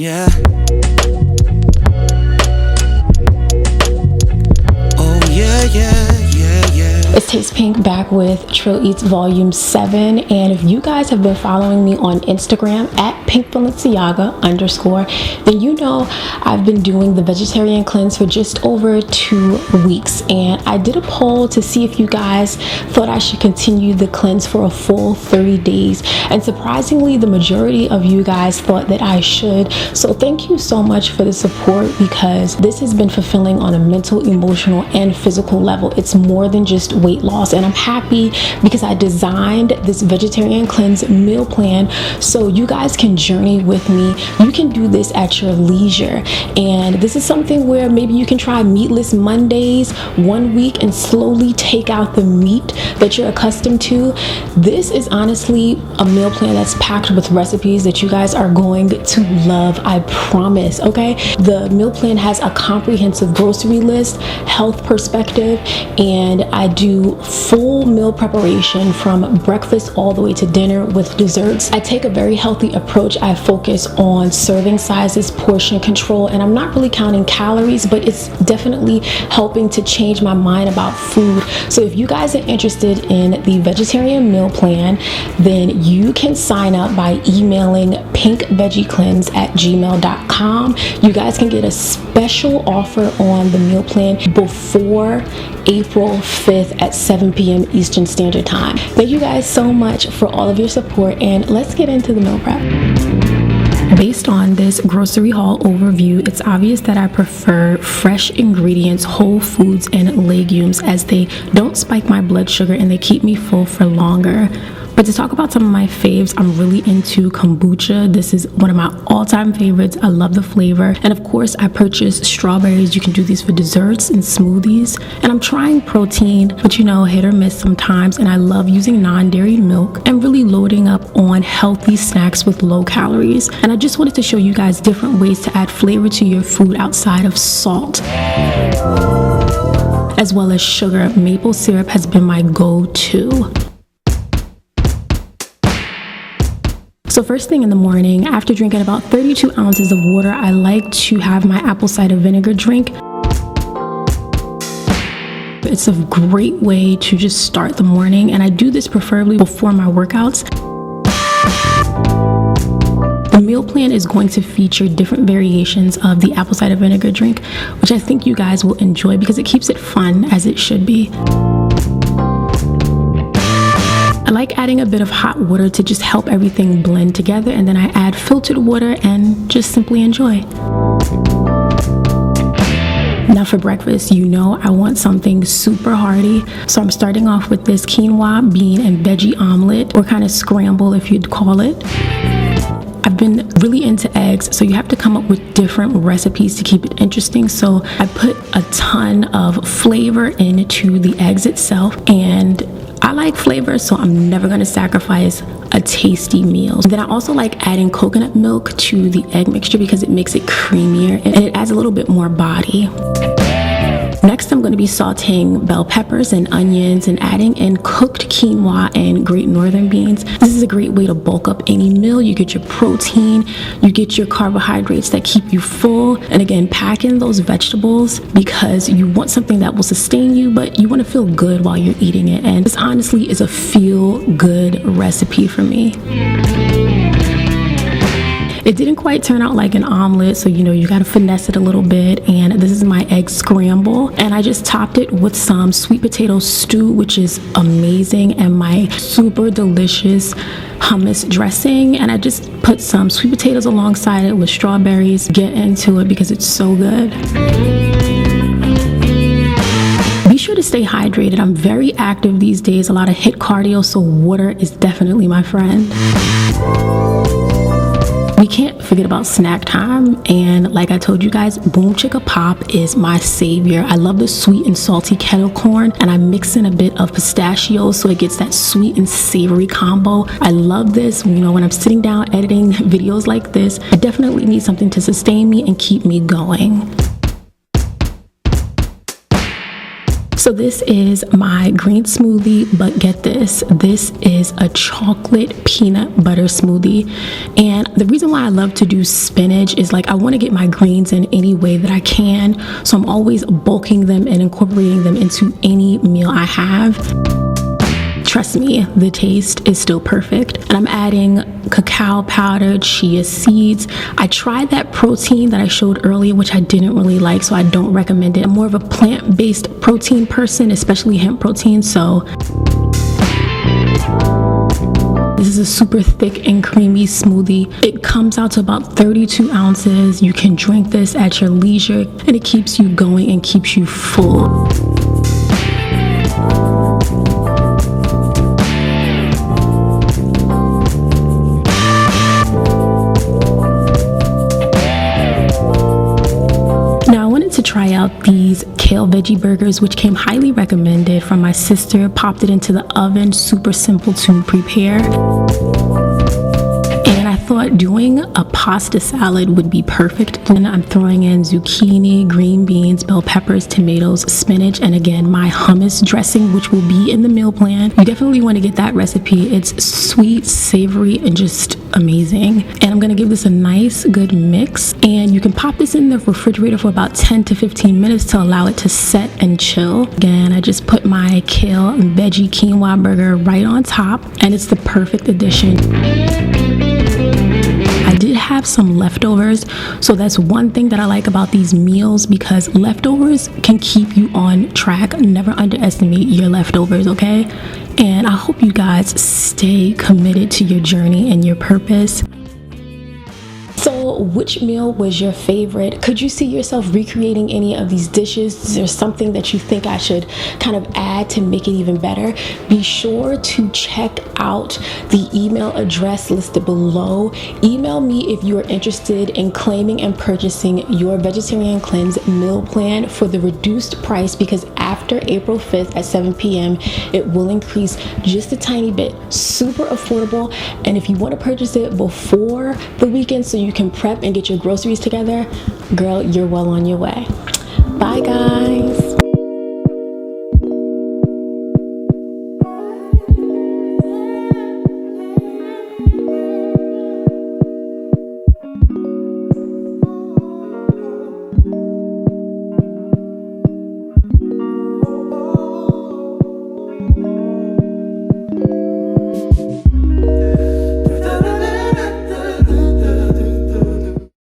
yeah. Oh yeah, yeah, yeah, yeah. It's Tastepink back with Trill Eats Volume 7, and if you guys have been following me on Instagram at @pinkbalenciaga_, then you know I've been doing the vegetarian cleanse for just over 2 weeks, and I did a poll to see if you guys thought I should continue the cleanse for a full 30 days, and surprisingly the majority of you guys thought that I should. So thank you so much for the support, because this has been fulfilling on a mental, emotional, and physical level. It's more than just weight loss, and I'm happy because I designed this vegetarian cleanse meal plan so you guys can journey with me. You can do this at your leisure, and this is something where maybe you can try meatless Mondays 1 week and slowly take out the meat that you're accustomed to. This is honestly a meal plan that's packed with recipes that you guys are going to love, I promise. Okay, the meal plan has a comprehensive grocery list, health perspective, and I do full meal preparation from breakfast all the way to dinner with desserts. I take a very healthy approach. I focus on serving sizes, portion control, and I'm not really counting calories, but it's definitely helping to change my mind about food. So if you guys are interested in the vegetarian meal plan, then you can sign up by emailing pinkveggiecleanse@gmail.com. You guys can get a special offer on the meal plan before April 5th at 7 p.m. Eastern Standard Time. Thank you guys so much for all of your support, and let's get into the meal prep. Based on this grocery haul overview, it's obvious that I prefer fresh ingredients, whole foods, and legumes, as they don't spike my blood sugar and they keep me full for longer. But to talk about some of my faves, I'm really into kombucha. This is one of my all-time favorites. I love the flavor. And of course, I purchased strawberries. You can do these for desserts and smoothies. And I'm trying protein, but you know, hit or miss sometimes. And I love using non-dairy milk and really loading up on healthy snacks with low calories. And I just wanted to show you guys different ways to add flavor to your food outside of salt, as well as sugar. Maple syrup has been my go-to. So first thing in the morning, after drinking about 32 ounces of water, I like to have my apple cider vinegar drink. It's a great way to just start the morning, and I do this preferably before my workouts. The meal plan is going to feature different variations of the apple cider vinegar drink, which I think you guys will enjoy because it keeps it fun, as it should be. I like adding a bit of hot water to just help everything blend together, and then I add filtered water and just simply enjoy. Now for breakfast, you know I want something super hearty, so I'm starting off with this quinoa, bean, and veggie omelet, or kind of scramble if you'd call it. I've been really into eggs, so you have to come up with different recipes to keep it interesting. So I put a ton of flavor into the eggs itself, and I like flavor, so I'm never going to sacrifice a tasty meal. And then I also like adding coconut milk to the egg mixture because it makes it creamier and it adds a little bit more body. Next, I'm going to be sauteing bell peppers and onions and adding in cooked quinoa and Great Northern beans. This is a great way to bulk up any meal. You get your protein, you get your carbohydrates that keep you full, and again, pack in those vegetables because you want something that will sustain you, but you want to feel good while you're eating it. And this honestly is a feel-good recipe for me. It didn't quite turn out like an omelet, so you know you gotta finesse it a little bit. And this is my egg scramble, and I just topped it with some sweet potato stew, which is amazing, and my super delicious hummus dressing. And I just put some sweet potatoes alongside it with strawberries. Get into it because it's so good. Be sure to stay hydrated. I'm very active these days, a lot of HIIT cardio, so water is definitely my friend. We can't forget about snack time, and like I told you guys, Boom Chicka Pop is my savior. I love the sweet and salty kettle corn, and I mix in a bit of pistachios so it gets that sweet and savory combo. I love this, you know, when I'm sitting down editing videos like this. I definitely need something to sustain me and keep me going. So this is my green smoothie, but get this is a chocolate peanut butter smoothie. And the reason why I love to do spinach is like I want to get my greens in any way that I can, so I'm always bulking them and incorporating them into any meal I have. Trust me, the taste is still perfect. And I'm adding cacao powder, chia seeds. I tried that protein that I showed earlier, which I didn't really like, so I don't recommend it. I'm more of a plant-based protein person, especially hemp protein, so this is a super thick and creamy smoothie. It comes out to about 32 ounces. You can drink this at your leisure, and it keeps you going and keeps you full. To try out these kale veggie burgers, which came highly recommended from my sister. Popped it into the oven, super simple to prepare. And I thought doing a pasta salad would be perfect. And I'm throwing in zucchini, green beans, bell peppers, tomatoes, spinach, and again my hummus dressing, which will be in the meal plan. You definitely want to get that recipe. It's sweet, savory, and just amazing. And I'm gonna give this a nice good mix, and you can pop this in the refrigerator for about 10 to 15 minutes to allow it to set and chill. Again, I just put my kale veggie quinoa burger right on top, and it's the perfect addition. I did have some leftovers, so that's one thing that I like about these meals, because leftovers can keep you on track. Never underestimate your leftovers, okay? And I hope you guys stay committed to your journey and your purpose. So which meal was your favorite? Could you see yourself recreating any of these dishes? Is there something that you think I should kind of add to make it even better? Be sure to check out the email address listed below. Email me if you are interested in claiming and purchasing your vegetarian cleanse meal plan for the reduced price, because after April 5th at 7 p.m. it will increase just a tiny bit. Super affordable, and if you want to purchase it before the weekend so you can prep and get your groceries together, girl, you're well on your way. Bye guys.